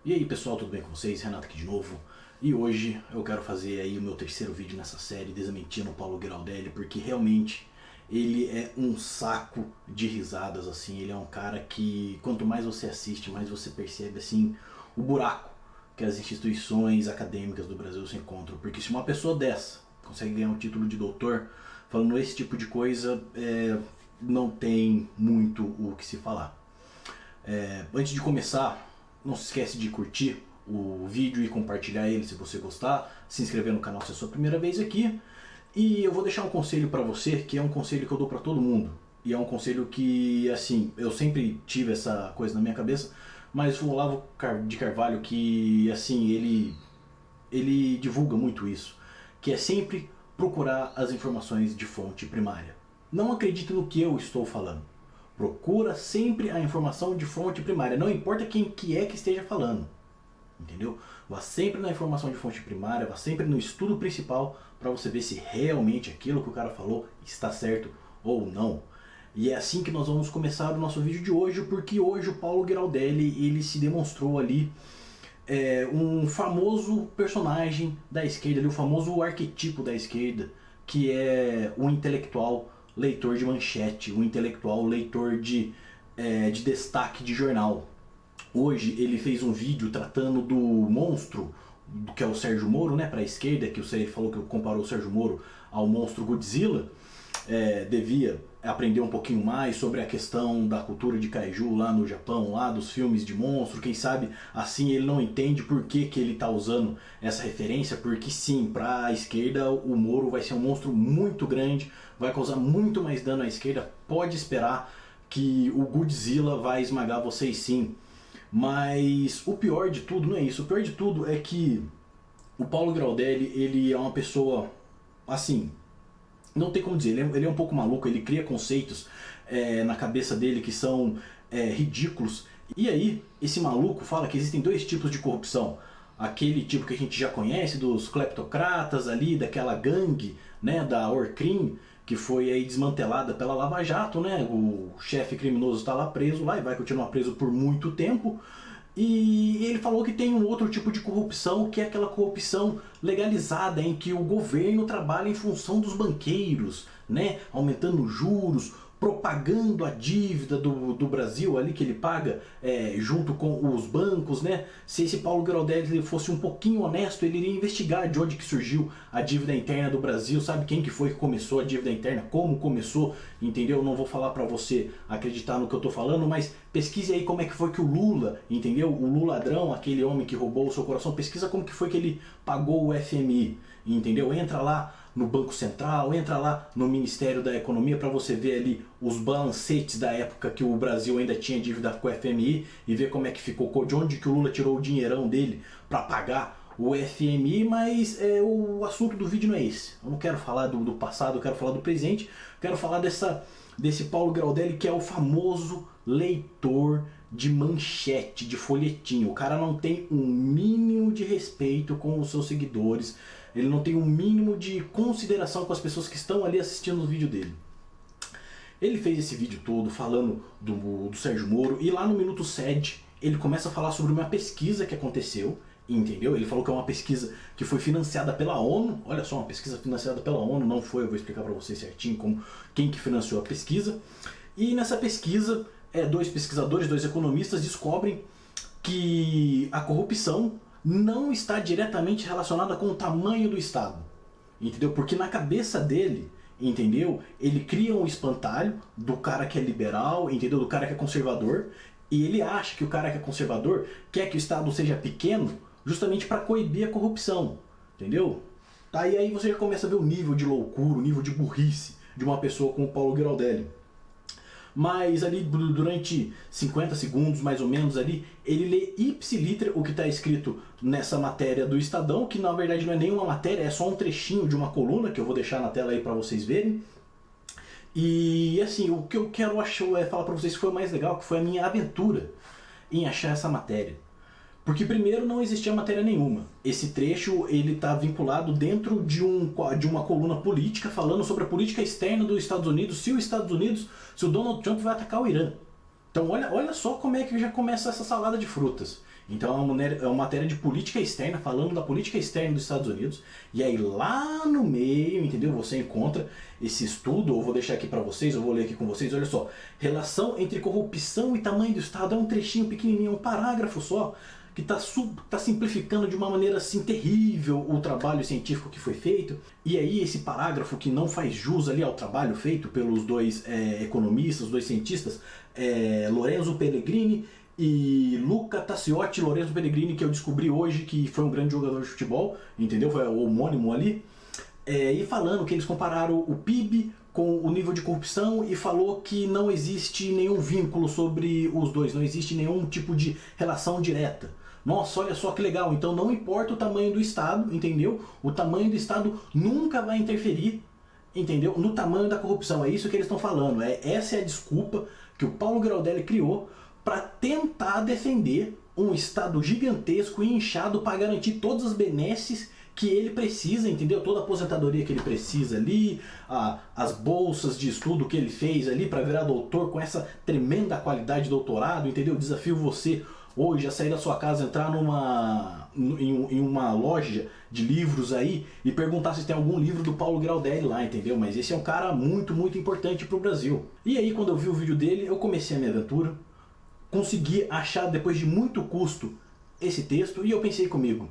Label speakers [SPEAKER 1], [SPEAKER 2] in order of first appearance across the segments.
[SPEAKER 1] E aí pessoal, tudo bem com vocês? Renato aqui de novo. E hoje eu quero fazer aí o meu terceiro vídeo nessa série, desmentindo o Paulo Giraldelli, porque realmente ele é um saco de risadas, assim. Ele é um cara que quanto mais você assiste, mais você percebe assim o buraco que as instituições acadêmicas do Brasil se encontram. Porque se uma pessoa dessa consegue ganhar um título de doutor falando esse tipo de coisa, não tem muito o que se falar. Antes de começar, não se esquece de curtir o vídeo e compartilhar ele se você gostar, se inscrever no canal se é a sua primeira vez aqui. E eu vou deixar um conselho pra você, que é um conselho que eu dou pra todo mundo. E é um conselho que, assim, eu sempre tive essa coisa na minha cabeça, mas o Olavo de Carvalho, que, assim, ele divulga muito isso, que é sempre procurar as informações de fonte primária. Não acredite no que eu estou falando. Procura sempre a informação de fonte primária, não importa quem que é que esteja falando, entendeu? Vá sempre na informação de fonte primária, vá sempre no estudo principal para você ver se realmente aquilo que o cara falou está certo ou não. E é assim que nós vamos começar o nosso vídeo de hoje, porque hoje o Paulo Giraldelli, ele se demonstrou ali um famoso personagem da esquerda, o famoso arquetipo da esquerda, que é o intelectual leitor de manchete, um intelectual leitor de destaque de jornal. Hoje ele fez um vídeo tratando do monstro, que é o Sérgio Moro, né, para a esquerda, que ele falou que comparou o Sérgio Moro ao monstro Godzilla. Devia aprender um pouquinho mais sobre a questão da cultura de kaiju lá no Japão, lá dos filmes de monstro. Quem sabe assim ele não entende por que ele está usando essa referência, porque sim, para a esquerda o Moro vai ser um monstro muito grande, vai causar muito mais dano à esquerda. Pode esperar que o Godzilla vai esmagar vocês sim. Mas o pior de tudo não é isso, o pior de tudo é que o Paulo Giraldelli, ele é uma pessoa, assim, não tem como dizer, ele é um pouco maluco, ele cria conceitos na cabeça dele que são ridículos. E aí, esse maluco fala que existem dois tipos de corrupção. Aquele tipo que a gente já conhece, dos cleptocratas ali, daquela gangue, né, da Orcrim, que foi aí desmantelada pela Lava Jato, né? O chefe criminoso está lá preso lá e vai continuar preso por muito tempo. E ele falou que tem um outro tipo de corrupção, que é aquela corrupção legalizada, em que o governo trabalha em função dos banqueiros, né? Aumentando juros, propagando a dívida do Brasil ali que ele paga junto com os bancos, né? Se esse Paulo Giraldelli fosse um pouquinho honesto, ele iria investigar de onde que surgiu a dívida interna do Brasil, sabe quem que foi que começou a dívida interna, como começou, entendeu? Não vou falar pra você acreditar no que eu tô falando, mas pesquise aí como é que foi que o Lula, entendeu? O Lula ladrão, aquele homem que roubou o seu coração, pesquisa como que foi que ele pagou o FMI, entendeu? Entra lá no Banco Central, entra lá no Ministério da Economia para você ver ali os balancetes da época que o Brasil ainda tinha dívida com o FMI e ver como é que ficou, de onde que o Lula tirou o dinheirão dele para pagar o FMI, mas o assunto do vídeo não é esse. Eu não quero falar do passado, eu quero falar do presente, quero falar desse Paulo Giraldelli, que é o famoso leitor de manchete, de folhetim. O cara não tem um mínimo de respeito com os seus seguidores, ele não tem um mínimo de consideração com as pessoas que estão ali assistindo o vídeo dele. Ele fez esse vídeo todo falando do Sérgio Moro, e lá no minuto 7 ele começa a falar sobre uma pesquisa que aconteceu, entendeu? Ele falou que é uma pesquisa que foi financiada pela ONU. Olha só, uma pesquisa financiada pela ONU, não foi, eu vou explicar pra vocês certinho quem que financiou a pesquisa. E nessa pesquisa, dois pesquisadores, dois economistas descobrem que a corrupção não está diretamente relacionada com o tamanho do Estado, entendeu? Porque na cabeça dele, entendeu? Ele cria um espantalho do cara que é liberal, entendeu? Do cara que é conservador, e ele acha que o cara que é conservador quer que o Estado seja pequeno justamente para coibir a corrupção, entendeu? Aí você já começa a ver o nível de loucura, o nível de burrice de uma pessoa como o Paulo Giraldelli. Mas ali durante 50 segundos mais ou menos ali, ele lê ipsiliter o que está escrito nessa matéria do Estadão, que na verdade não é nenhuma matéria, é só um trechinho de uma coluna que eu vou deixar na tela aí para vocês verem. E assim, o que eu quero falar para vocês que foi o mais legal, que foi a minha aventura em achar essa matéria. Porque primeiro não existia matéria nenhuma. Esse trecho ele está vinculado dentro de uma coluna política falando sobre a política externa dos Estados Unidos, se o Donald Trump vai atacar o Irã. Então olha só como é que já começa essa salada de frutas. Então é uma matéria de política externa, falando da política externa dos Estados Unidos. E aí lá no meio, entendeu? Você encontra esse estudo, eu vou deixar aqui para vocês, eu vou ler aqui com vocês, olha só. Relação entre corrupção e tamanho do Estado, é um trechinho pequenininho, um parágrafo só, que está simplificando de uma maneira assim terrível o trabalho científico que foi feito. E aí esse parágrafo que não faz jus ali ao trabalho feito pelos dois economistas, os dois cientistas, Lorenzo Pellegrini e Luca Tassiotti. Lorenzo Pellegrini, que eu descobri hoje que foi um grande jogador de futebol, entendeu? Foi o homônimo ali. E falando que eles compararam o PIB com o nível de corrupção e falou que não existe nenhum vínculo sobre os dois, não existe nenhum tipo de relação direta. Nossa, olha só que legal, então não importa o tamanho do Estado, entendeu? O tamanho do Estado nunca vai interferir, entendeu? No tamanho da corrupção, é isso que eles estão falando. Essa é a desculpa que o Paulo Giraldelli criou para tentar defender um Estado gigantesco e inchado para garantir todas as benesses que ele precisa, entendeu? Toda a aposentadoria que ele precisa ali, as bolsas de estudo que ele fez ali para virar doutor com essa tremenda qualidade de doutorado, entendeu? Desafio você hoje a sair da sua casa, entrar em uma loja de livros aí e perguntar se tem algum livro do Paulo Giraldelli lá, entendeu? Mas esse é um cara muito, muito importante pro Brasil. E aí quando eu vi o vídeo dele, eu comecei a minha aventura, consegui achar depois de muito custo esse texto e eu pensei comigo,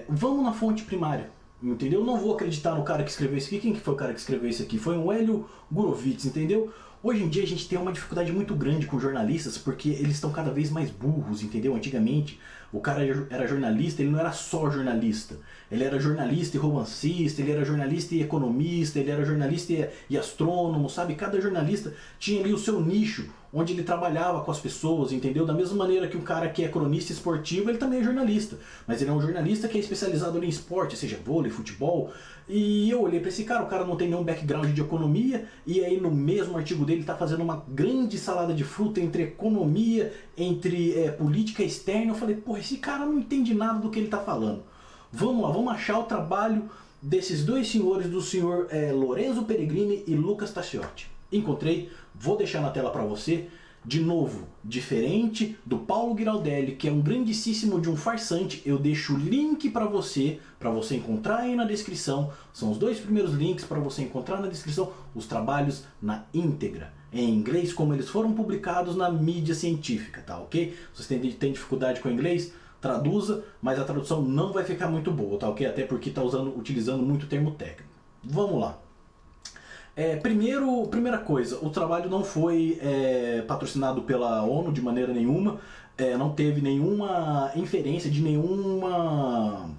[SPEAKER 1] vamos na fonte primária, entendeu? Eu não vou acreditar no cara que escreveu isso aqui. Quem que foi o cara que escreveu isso aqui? Foi um Hélio Gurovitz, entendeu? Hoje em dia a gente tem uma dificuldade muito grande com jornalistas porque eles estão cada vez mais burros, entendeu? Antigamente o cara era jornalista, ele não era só jornalista. Ele era jornalista e romancista, ele era jornalista e economista, ele era jornalista e astrônomo, sabe? Cada jornalista tinha ali o seu nicho, onde ele trabalhava com as pessoas, entendeu? Da mesma maneira que um cara que é cronista esportivo, ele também é jornalista. Mas ele é um jornalista que é especializado ali em esporte, seja vôlei, futebol. E eu olhei para esse cara, o cara não tem nenhum background de economia, e aí no mesmo artigo dele está fazendo uma grande salada de fruta entre economia, entre política externa. Eu falei, porra, esse cara não entende nada do que ele está falando. Vamos lá, vamos achar o trabalho desses dois senhores, do senhor Lorenzo Pellegrini e Lucas Tassiotti. Encontrei, vou deixar na tela para você. De novo, diferente do Paulo Giraldelli, que é um grandíssimo de um farsante, eu deixo o link para você encontrar aí na descrição. São os dois primeiros links para você encontrar na descrição os trabalhos na íntegra, em inglês, como eles foram publicados na mídia científica, tá ok? Se você tem dificuldade com o inglês, traduza, mas a tradução não vai ficar muito boa, tá ok? Até porque está utilizando muito termo técnico. Vamos lá. Primeira coisa, o trabalho não foi patrocinado pela ONU de maneira nenhuma, não teve nenhuma inferência de nenhuma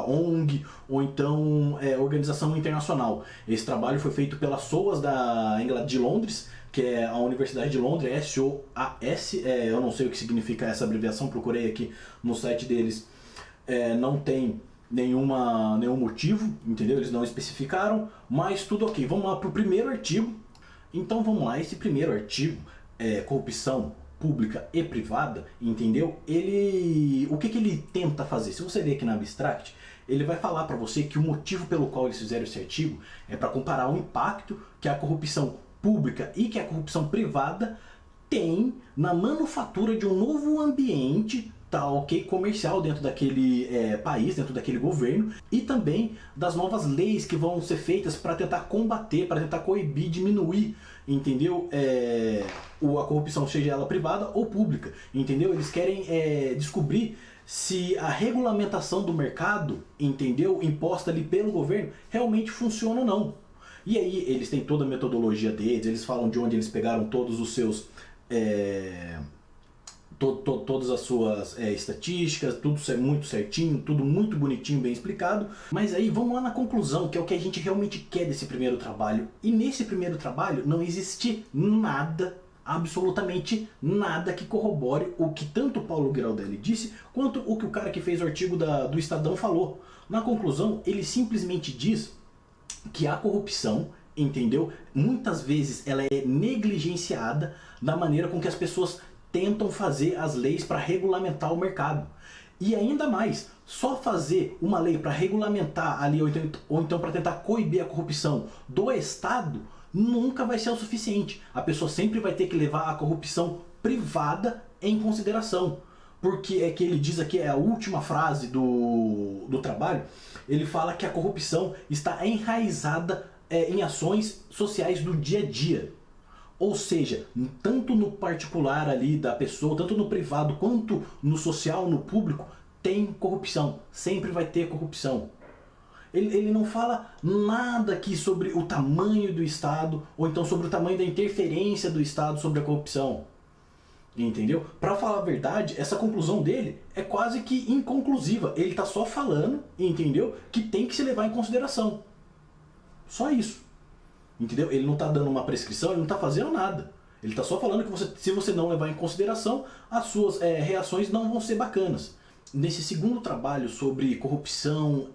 [SPEAKER 1] ONG ou então organização internacional. Esse trabalho foi feito pelas SOAS de Londres, que é a Universidade de Londres, SOAS, eu não sei o que significa essa abreviação, procurei aqui no site deles, não tem nenhum motivo, entendeu? Eles não especificaram, mas tudo ok. Vamos lá para o primeiro artigo. Então vamos lá, esse primeiro artigo, corrupção pública e privada, entendeu? O que ele tenta fazer? Se você ler aqui na Abstract, ele vai falar para você que o motivo pelo qual eles fizeram esse artigo é para comparar o impacto que a corrupção pública e que a corrupção privada tem na manufatura de um novo ambiente, tá ok, comercial dentro daquele país, dentro daquele governo, e também das novas leis que vão ser feitas para tentar combater, para tentar coibir, diminuir, entendeu? A corrupção, seja ela privada ou pública, entendeu? Eles querem descobrir se a regulamentação do mercado, entendeu, imposta ali pelo governo, realmente funciona ou não. E aí eles têm toda a metodologia deles, eles falam de onde eles pegaram todos os seus todas as suas estatísticas, tudo muito certinho, tudo muito bonitinho, bem explicado. Mas aí vamos lá na conclusão, que é o que a gente realmente quer desse primeiro trabalho. E nesse primeiro trabalho não existe nada, absolutamente nada, que corrobore o que tanto o Paulo Giraldelli disse, quanto o que o cara que fez o artigo do Estadão falou. Na conclusão, ele simplesmente diz que a corrupção, entendeu, muitas vezes ela é negligenciada da maneira com que as pessoas tentam fazer as leis para regulamentar o mercado. E ainda mais, só fazer uma lei para regulamentar ali, ou então para tentar coibir a corrupção do Estado, nunca vai ser o suficiente. A pessoa sempre vai ter que levar a corrupção privada em consideração. porque é que ele diz aqui, é a última frase do trabalho, ele fala que a corrupção está enraizada em ações sociais do dia a dia. Ou seja, tanto no particular ali da pessoa, tanto no privado quanto no social, no público, tem corrupção. Sempre vai ter corrupção. Ele não fala nada aqui sobre o tamanho do Estado, ou então sobre o tamanho da interferência do Estado sobre a corrupção. Entendeu? Pra falar a verdade, essa conclusão dele é quase que inconclusiva. Ele tá só falando, entendeu? Que tem que se levar em consideração. Só isso. Entendeu? Ele não tá dando uma prescrição, ele não tá fazendo nada. Ele tá só falando que se você não levar em consideração, as suas reações não vão ser bacanas. Nesse segundo trabalho sobre corrupção,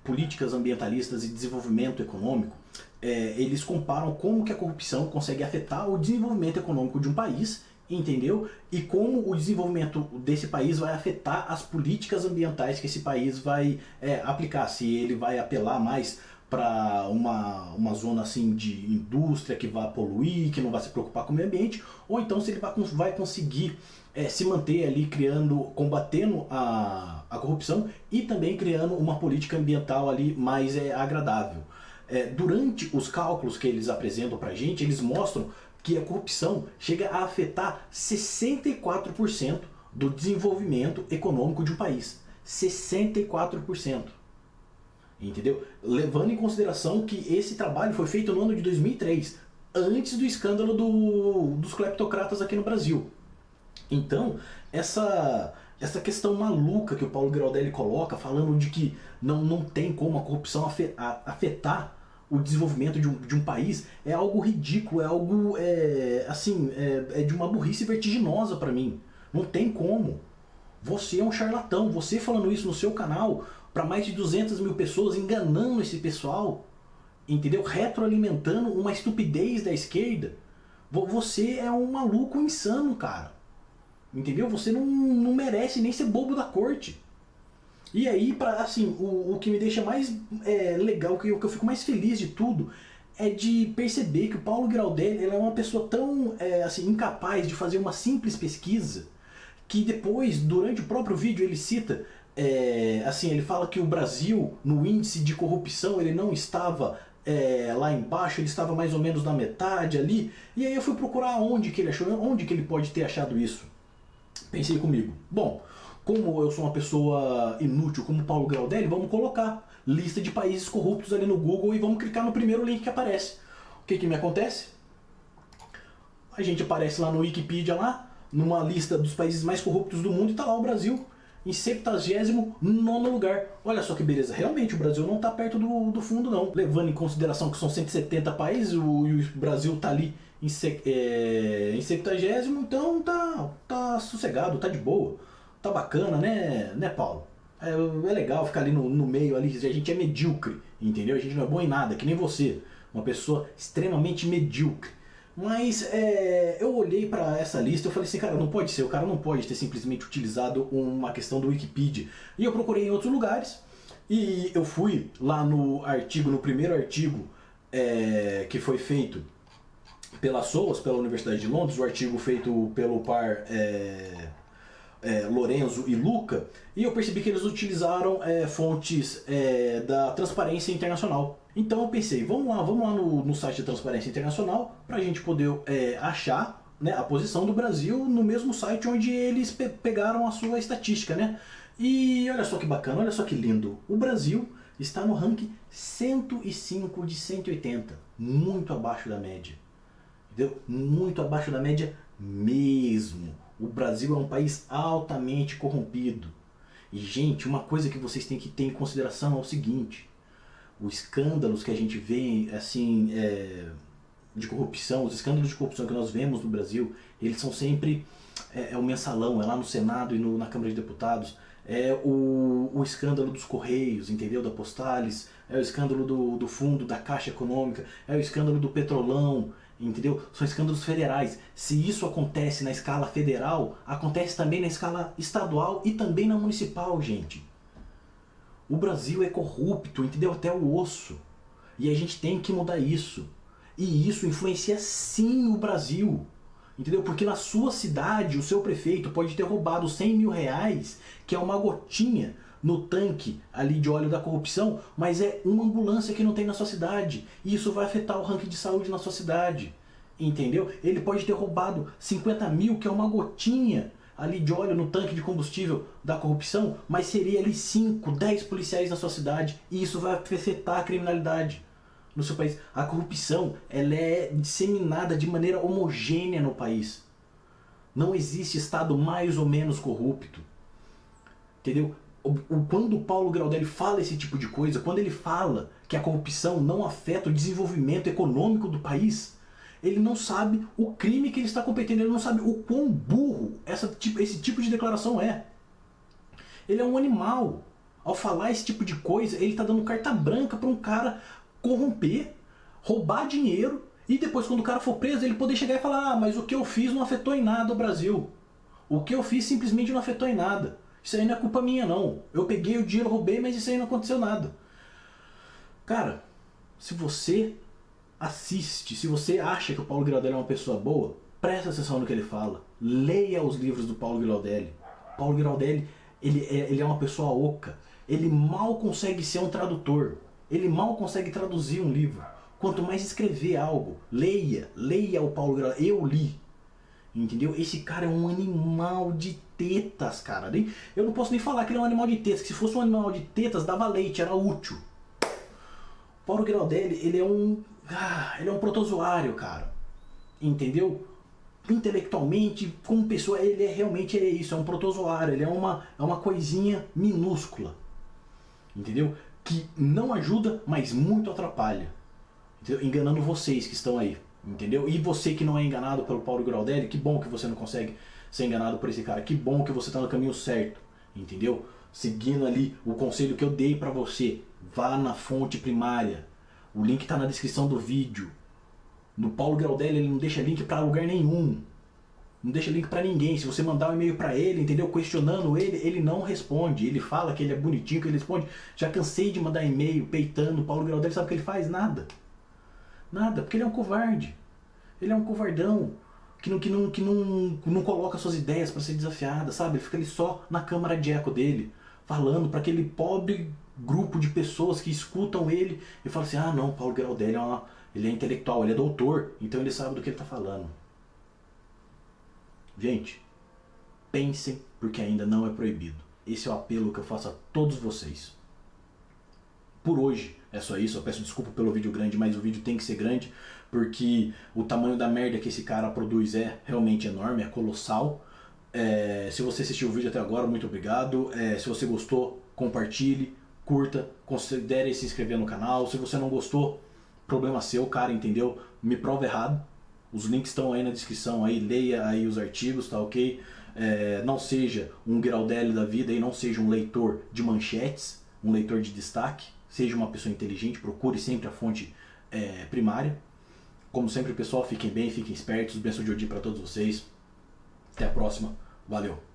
[SPEAKER 1] políticas ambientalistas e desenvolvimento econômico, eles comparam como que a corrupção consegue afetar o desenvolvimento econômico de um país, entendeu? E como o desenvolvimento desse país vai afetar as políticas ambientais que esse país vai aplicar. Se ele vai apelar mais para uma zona assim de indústria que vai poluir, que não vai se preocupar com o meio ambiente, ou então se ele vai conseguir se manter ali combatendo a corrupção e também criando uma política ambiental ali mais agradável. Durante os cálculos que eles apresentam para a gente, eles mostram que a corrupção chega a afetar 64% do desenvolvimento econômico de um país. 64%. Entendeu? Levando em consideração que esse trabalho foi feito no ano de 2003, antes do escândalo dos cleptocratas aqui no Brasil. Então, essa questão maluca que o Paulo Giraldelli coloca, falando de que não tem como a corrupção afetar o desenvolvimento de um país, é algo ridículo, é algo de uma burrice vertiginosa para mim. Não tem como. Você é um charlatão. Você falando isso no seu canal para mais de 200 mil pessoas, enganando esse pessoal, entendeu? Retroalimentando uma estupidez da esquerda. Você é um maluco insano, cara. Entendeu? Você não merece nem ser bobo da corte. E aí, o que me deixa mais legal, o que eu fico mais feliz de tudo, é de perceber que o Paulo Giraldelli ele é uma pessoa tão incapaz de fazer uma simples pesquisa, que depois, durante o próprio vídeo, ele cita, ele fala que o Brasil, no índice de corrupção, ele não estava lá embaixo, ele estava mais ou menos na metade ali, e aí eu fui procurar onde que ele achou, onde que ele pode ter achado isso. Pensei comigo, bom, como eu sou uma pessoa inútil como Paulo Giraldelli, vamos colocar lista de países corruptos ali no Google e vamos clicar no primeiro link que aparece. O que me acontece? A gente aparece lá no Wikipedia, lá, numa lista dos países mais corruptos do mundo, e tá lá o Brasil, em 79º lugar. Olha só que beleza, realmente o Brasil não está perto do fundo não. Levando em consideração que são 170 países, o Brasil está ali em 70º, então tá sossegado, tá de boa. Tá bacana, né Paulo? É legal ficar ali no meio, ali. A gente é medíocre, entendeu? A gente não é bom em nada, que nem você. Uma pessoa extremamente medíocre. Mas eu olhei para essa lista e falei assim, cara, não pode ser, o cara não pode ter simplesmente utilizado uma questão do Wikipedia. E eu procurei em outros lugares, e eu fui lá no primeiro artigo que foi feito pela SOAS, pela Universidade de Londres, o artigo feito pelo par Lorenzo e Luca, e eu percebi que eles utilizaram fontes da Transparência Internacional. Então eu pensei, vamos lá no site da Transparência Internacional para a gente poder achar, né, a posição do Brasil no mesmo site onde eles pegaram a sua estatística, né? E olha só que bacana, olha só que lindo. O Brasil está no ranking 105 de 180, muito abaixo da média. Entendeu? Muito abaixo da média mesmo. O Brasil é um país altamente corrompido. E, gente, uma coisa que vocês têm que ter em consideração é o seguinte: os escândalos que a gente vê, de corrupção, os escândalos de corrupção que nós vemos no Brasil, eles são sempre o mensalão, é lá no Senado e na Câmara de Deputados, é o escândalo dos Correios, entendeu? Da Postales, é o escândalo do Fundo, da Caixa Econômica, é o escândalo do Petrolão, entendeu? São escândalos federais. Se isso acontece na escala federal, acontece também na escala estadual e também na municipal, gente. O Brasil é corrupto, entendeu? Até o osso. E a gente tem que mudar isso. E isso influencia sim o Brasil. Entendeu? Porque na sua cidade, o seu prefeito pode ter roubado 100 mil reais, que é uma gotinha no tanque ali de óleo da corrupção, mas é uma ambulância que não tem na sua cidade. E isso vai afetar o ranking de saúde na sua cidade. Entendeu? Ele pode ter roubado 50 mil, que é uma gotinha ali de óleo no tanque de combustível da corrupção, mas seria ali 5, 10 policiais na sua cidade. E isso vai afetar a criminalidade no seu país. A corrupção, ela é disseminada de maneira homogênea no país. Não existe estado mais ou menos corrupto. Entendeu? Quando o Paulo Graudelli fala esse tipo de coisa, quando ele fala que a corrupção não afeta o desenvolvimento econômico do país, ele não sabe o crime que ele está cometendo, ele não sabe o quão burro esse tipo de declaração é. Ele é um animal. Ao falar esse tipo de coisa, ele está dando carta branca para um cara corromper, roubar dinheiro e depois, quando o cara for preso, ele poder chegar e falar: ah, mas o que eu fiz não afetou em nada o Brasil. O que eu fiz simplesmente não afetou em nada. Isso aí não é culpa minha, não. Eu peguei o dinheiro, roubei, mas isso aí não aconteceu nada. Cara, se você assiste, se você acha que o Paulo Graudelli é uma pessoa boa, presta atenção no que ele fala. Leia os livros do Paulo Graudelli. Paulo Graudelli, ele é uma pessoa oca. Ele mal consegue ser um tradutor. Ele mal consegue traduzir um livro. Quanto mais escrever algo, leia o Paulo Graudelli. Eu li. Entendeu? Esse cara é um animal de tetas, cara. Eu não posso nem falar que ele é um animal de tetas, que se fosse um animal de tetas, dava leite, era útil. O Paulo Graudelli, ele é um protozoário, cara. Entendeu? Intelectualmente, como pessoa, ele realmente é isso, é um protozoário, ele é uma coisinha minúscula. Entendeu? Que não ajuda, mas muito atrapalha. Entendeu? Enganando vocês que estão aí. Entendeu? E você que não é enganado pelo Paulo Graudelli, que bom que você não consegue ser enganado por esse cara. Que bom que você está no caminho certo. Entendeu? Seguindo ali o conselho que eu dei pra você. Vá na fonte primária. O link está na descrição do vídeo. No Paulo Graudelli ele não deixa link pra lugar nenhum. Não deixa link pra ninguém. Se você mandar um e-mail pra ele, entendeu? Questionando ele, ele não responde. Ele fala que ele é bonitinho, que ele responde. Já cansei de mandar e-mail peitando o Paulo Graudelli. Sabe o que ele faz? Nada. Nada, porque ele é um covarde. Ele é um covardão. Que não coloca suas ideias pra ser desafiada, sabe? Ele fica ali só na câmara de eco dele. Falando pra aquele pobre grupo de pessoas que escutam ele. E falam assim: ah não, Paulo Graudelli ele é intelectual, ele é doutor. Então ele sabe do que ele tá falando. Gente, pensem, porque ainda não é proibido. Esse é o apelo que eu faço a todos vocês. Por hoje é só isso. Eu peço desculpa pelo vídeo grande, mas o vídeo tem que ser grande, porque o tamanho da merda que esse cara produz é realmente enorme, é colossal. Se você assistiu o vídeo até agora, muito obrigado. Se você gostou, compartilhe, curta, considere se inscrever no canal. Se você não gostou, problema seu, cara, entendeu? Me prova errado. Os links estão aí na descrição, aí, leia aí os artigos, tá ok? Não seja um Graudelli da vida e não seja um leitor de manchetes, um leitor de destaque. Seja uma pessoa inteligente, procure sempre a fonte primária. Como sempre, pessoal, fiquem bem, fiquem espertos. Bênção de Odin para todos vocês. Até a próxima. Valeu!